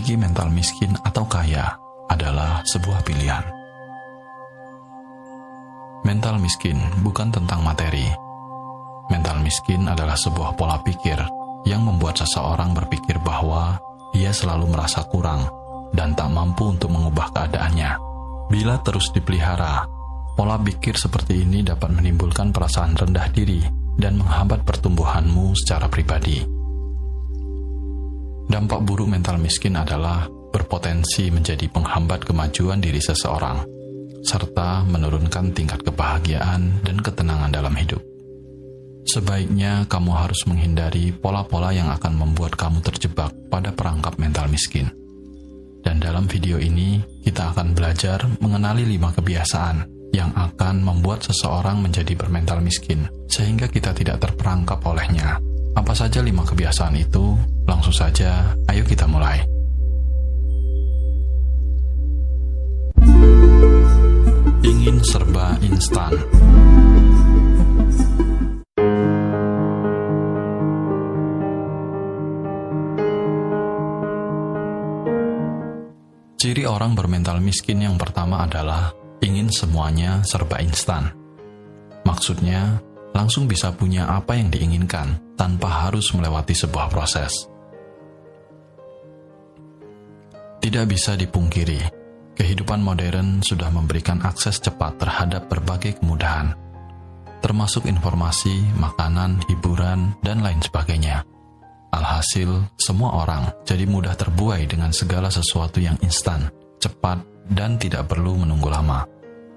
memiliki mental miskin atau kaya adalah sebuah pilihan. Mental miskin bukan tentang materi. Mental miskin adalah sebuah pola pikir yang membuat seseorang berpikir bahwa ia selalu merasa kurang dan tak mampu untuk mengubah keadaannya. Bila terus dipelihara, pola pikir seperti ini dapat menimbulkan perasaan rendah diri dan menghambat pertumbuhanmu secara pribadi. Dampak buruk mental miskin adalah berpotensi menjadi penghambat kemajuan diri seseorang, serta menurunkan tingkat kebahagiaan dan ketenangan dalam hidup. Sebaiknya kamu harus menghindari pola-pola yang akan membuat kamu terjebak pada perangkap mental miskin. Dan dalam video ini, kita akan belajar mengenali 5 kebiasaan yang akan membuat seseorang menjadi bermental miskin, sehingga kita tidak terperangkap olehnya. Apa saja 5 kebiasaan itu? Langsung saja, ayo kita mulai. Ingin serba instan. Ciri orang bermental miskin yang pertama adalah ingin semuanya serba instan. Maksudnya, langsung bisa punya apa yang diinginkan tanpa harus melewati sebuah proses. Tidak bisa dipungkiri, kehidupan modern sudah memberikan akses cepat terhadap berbagai kemudahan, termasuk informasi, makanan, hiburan, dan lain sebagainya. Alhasil, semua orang jadi mudah terbuai dengan segala sesuatu yang instan, cepat, dan tidak perlu menunggu lama.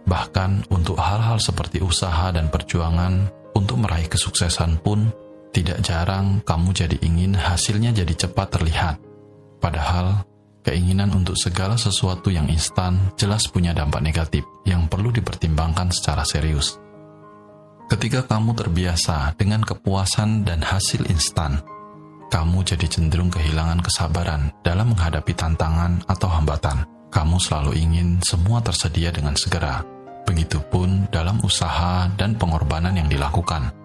Bahkan untuk hal-hal seperti usaha dan perjuangan untuk meraih kesuksesan pun, tidak jarang kamu jadi ingin hasilnya jadi cepat terlihat. Padahal, keinginan untuk segala sesuatu yang instan jelas punya dampak negatif yang perlu dipertimbangkan secara serius. Ketika kamu terbiasa dengan kepuasan dan hasil instan, kamu jadi cenderung kehilangan kesabaran dalam menghadapi tantangan atau hambatan. Kamu selalu ingin semua tersedia dengan segera. Begitupun dalam usaha dan pengorbanan yang dilakukan.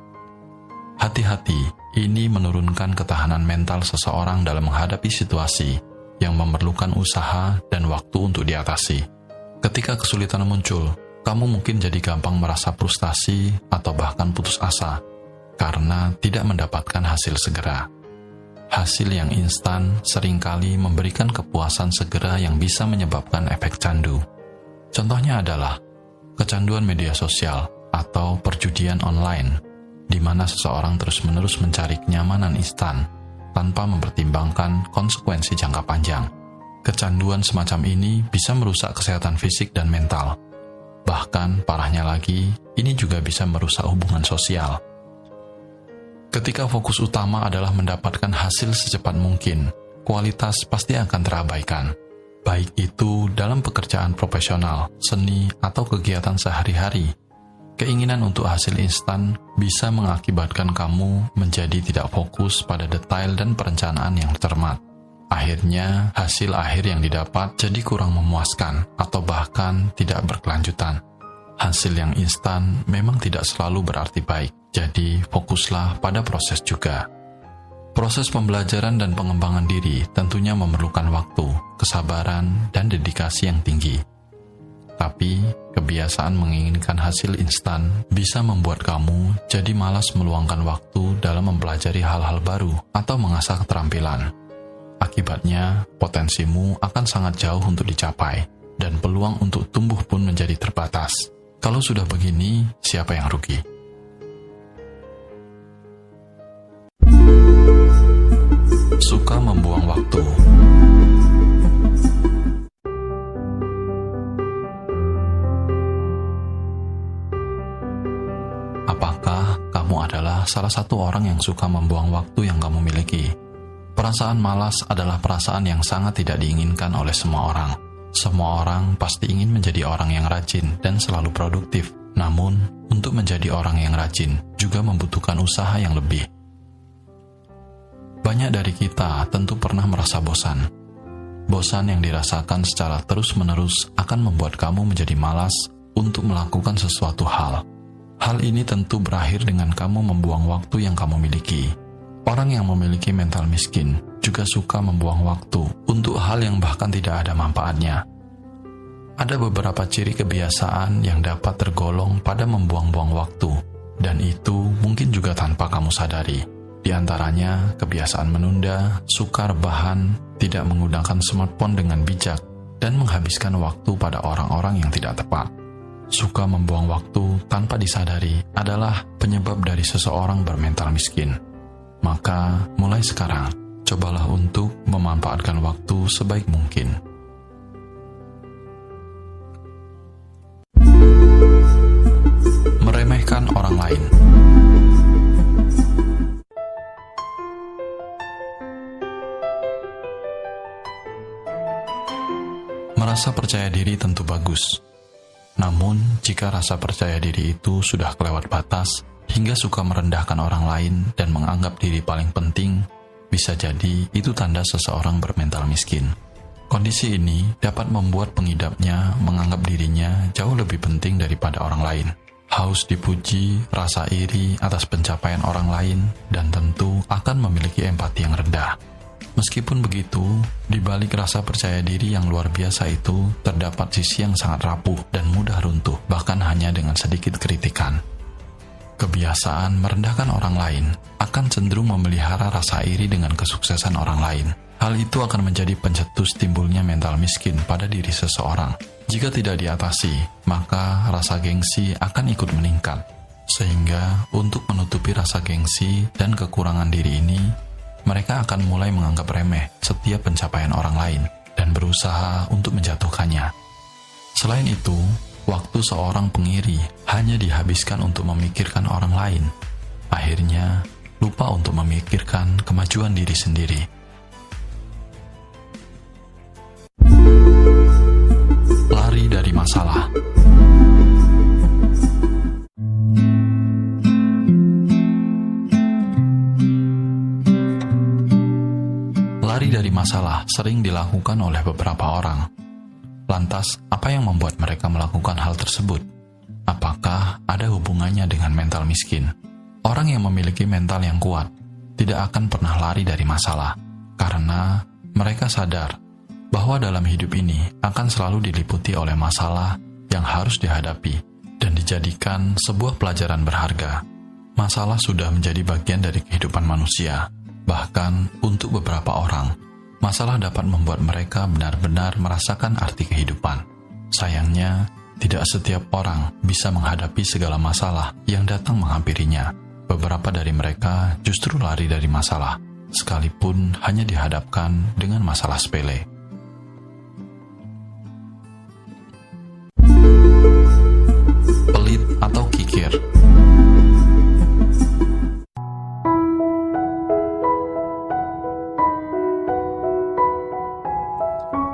Hati-hati, ini menurunkan ketahanan mental seseorang dalam menghadapi situasi yang memerlukan usaha dan waktu untuk diatasi. Ketika kesulitan muncul, kamu mungkin jadi gampang merasa frustasi atau bahkan putus asa karena tidak mendapatkan hasil segera. Hasil yang instan seringkali memberikan kepuasan segera yang bisa menyebabkan efek candu. Contohnya adalah kecanduan media sosial atau perjudian online, di mana seseorang terus-menerus mencari kenyamanan instan tanpa mempertimbangkan konsekuensi jangka panjang. Kecanduan semacam ini bisa merusak kesehatan fisik dan mental. Bahkan parahnya lagi, ini juga bisa merusak hubungan sosial. Ketika fokus utama adalah mendapatkan hasil secepat mungkin, kualitas pasti akan terabaikan. Baik itu dalam pekerjaan profesional, seni, atau kegiatan sehari-hari. Keinginan untuk hasil instan bisa mengakibatkan kamu menjadi tidak fokus pada detail dan perencanaan yang cermat. Akhirnya, hasil akhir yang didapat jadi kurang memuaskan atau bahkan tidak berkelanjutan. Hasil yang instan memang tidak selalu berarti baik, jadi fokuslah pada proses juga. Proses pembelajaran dan pengembangan diri tentunya memerlukan waktu, kesabaran, dan dedikasi yang tinggi. Tapi, kebiasaan menginginkan hasil instan bisa membuat kamu jadi malas meluangkan waktu dalam mempelajari hal-hal baru atau mengasah keterampilan. Akibatnya, potensimu akan sangat jauh untuk dicapai, dan peluang untuk tumbuh pun menjadi terbatas. Kalau sudah begini, siapa yang rugi? Suka membuang waktu. Apakah kamu adalah salah satu orang yang suka membuang waktu yang kamu miliki? Perasaan malas adalah perasaan yang sangat tidak diinginkan oleh semua orang. Semua orang pasti ingin menjadi orang yang rajin dan selalu produktif. Namun, untuk menjadi orang yang rajin juga membutuhkan usaha yang lebih. Banyak dari kita tentu pernah merasa bosan. Bosan yang dirasakan secara terus-menerus akan membuat kamu menjadi malas untuk melakukan sesuatu hal. Hal ini tentu berakhir dengan kamu membuang waktu yang kamu miliki. Orang yang memiliki mental miskin juga suka membuang waktu untuk hal yang bahkan tidak ada manfaatnya. Ada beberapa ciri kebiasaan yang dapat tergolong pada membuang-buang waktu, dan itu mungkin juga tanpa kamu sadari. Di antaranya, kebiasaan menunda, suka rebahan, tidak menggunakan smartphone dengan bijak, dan menghabiskan waktu pada orang-orang yang tidak tepat. Suka membuang waktu tanpa disadari adalah penyebab dari seseorang bermental miskin. Maka, mulai sekarang, cobalah untuk memanfaatkan waktu sebaik mungkin. Meremehkan orang lain. Merasa percaya diri tentu bagus. Namun, jika rasa percaya diri itu sudah kelewat batas, hingga suka merendahkan orang lain dan menganggap diri paling penting, bisa jadi itu tanda seseorang bermental miskin. Kondisi ini dapat membuat pengidapnya menganggap dirinya jauh lebih penting daripada orang lain. Haus dipuji, rasa iri atas pencapaian orang lain, dan tentu akan memiliki empati yang rendah. Meskipun begitu, di balik rasa percaya diri yang luar biasa itu, terdapat sisi yang sangat rapuh dan mudah runtuh, bahkan hanya dengan sedikit kritikan. Kebiasaan merendahkan orang lain akan cenderung memelihara rasa iri dengan kesuksesan orang lain. Hal itu akan menjadi pencetus timbulnya mental miskin pada diri seseorang. Jika tidak diatasi, maka rasa gengsi akan ikut meningkat. Sehingga, untuk menutupi rasa gengsi dan kekurangan diri ini, mereka akan mulai menganggap remeh setiap pencapaian orang lain dan berusaha untuk menjatuhkannya. Selain itu, waktu seorang pengiri hanya dihabiskan untuk memikirkan orang lain. Akhirnya, lupa untuk memikirkan kemajuan diri sendiri. Lari dari masalah. Lari dari masalah sering dilakukan oleh beberapa orang. Lantas, apa yang membuat mereka melakukan hal tersebut? Apakah ada hubungannya dengan mental miskin? Orang yang memiliki mental yang kuat tidak akan pernah lari dari masalah, karena mereka sadar bahwa dalam hidup ini akan selalu diliputi oleh masalah yang harus dihadapi dan dijadikan sebuah pelajaran berharga. Masalah sudah menjadi bagian dari kehidupan manusia. Bahkan untuk beberapa orang, masalah dapat membuat mereka benar-benar merasakan arti kehidupan. Sayangnya, tidak setiap orang bisa menghadapi segala masalah yang datang menghampirinya. Beberapa dari mereka justru lari dari masalah, sekalipun hanya dihadapkan dengan masalah sepele. Pelit atau kikir.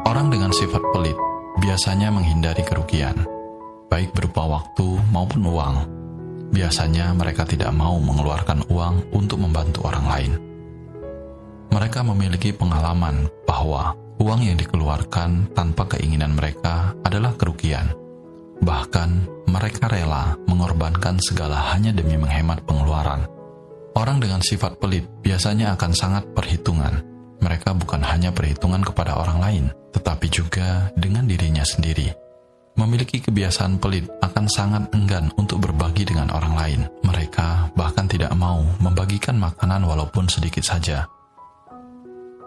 Orang dengan sifat pelit biasanya menghindari kerugian, baik berupa waktu maupun uang. Biasanya mereka tidak mau mengeluarkan uang untuk membantu orang lain. Mereka memiliki pengalaman bahwa uang yang dikeluarkan tanpa keinginan mereka adalah kerugian. Bahkan mereka rela mengorbankan segala hanya demi menghemat pengeluaran. Orang dengan sifat pelit biasanya akan sangat perhitungan. Mereka bukan hanya perhitungan kepada orang lain, tetapi juga dengan dirinya sendiri. Memiliki kebiasaan pelit akan sangat enggan untuk berbagi dengan orang lain. Mereka bahkan tidak mau membagikan makanan walaupun sedikit saja.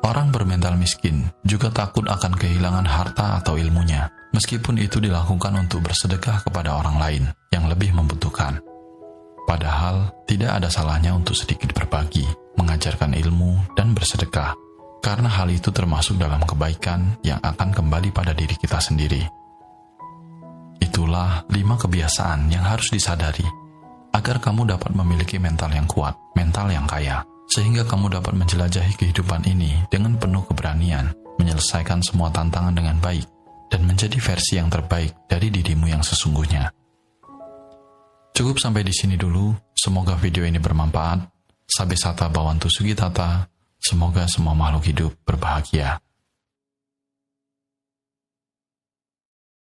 Orang bermental miskin juga takut akan kehilangan harta atau ilmunya, meskipun itu dilakukan untuk bersedekah kepada orang lain yang lebih membutuhkan. Padahal, tidak ada salahnya untuk sedikit berbagi, mengajarkan ilmu, dan bersedekah. Karena hal itu termasuk dalam kebaikan yang akan kembali pada diri kita sendiri. Itulah 5 kebiasaan yang harus disadari, agar kamu dapat memiliki mental yang kuat, mental yang kaya, sehingga kamu dapat menjelajahi kehidupan ini dengan penuh keberanian, menyelesaikan semua tantangan dengan baik, dan menjadi versi yang terbaik dari dirimu yang sesungguhnya. Cukup sampai di sini dulu, semoga video ini bermanfaat. Sabesata Bawantu Sugitata. Semoga semua makhluk hidup berbahagia.